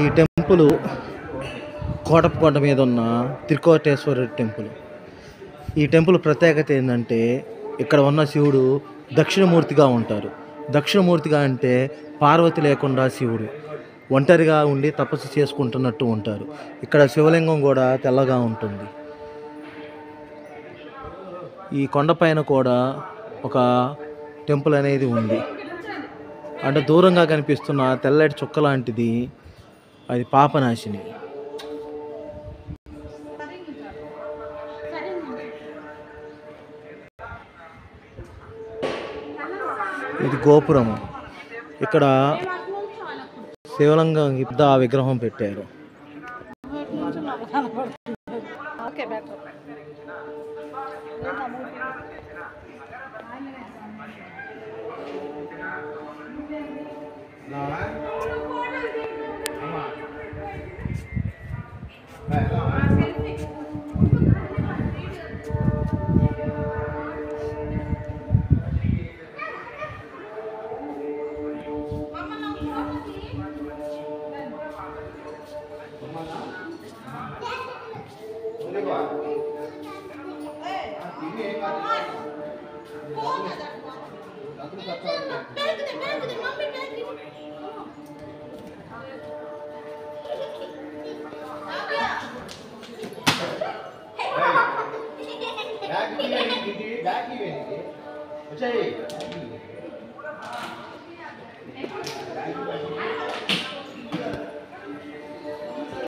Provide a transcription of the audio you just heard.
ఈ టెంపుల్ కోటప్పకొండ మీద ఉన్న త్రికోటేశ్వర టెంపుల్. ఈ టెంపుల్ ప్రత్యేకత ఏంటంటే ఇక్కడ ఉన్న శివుడు దక్షిణమూర్తిగా ఉంటారు. దక్షిణమూర్తిగా అంటే పార్వతి లేకుండా శివుడు ఒంటరిగా ఉండి తపస్సు చేసుకుంటున్నట్టు ఉంటారు. ఇక్కడ శివలింగం కూడా తెల్లగా ఉంటుంది. ఈ కొండపైన కూడా ఒక టెంపుల్ అనేది ఉంది. అంటే దూరంగా కనిపిస్తున్న తెల్లటి చుక్క లాంటిది అది పాపనాశిని. ఇది గోపురము. ఇక్కడ శివలింగం పెద్ద విగ్రహం పెట్టారు. Back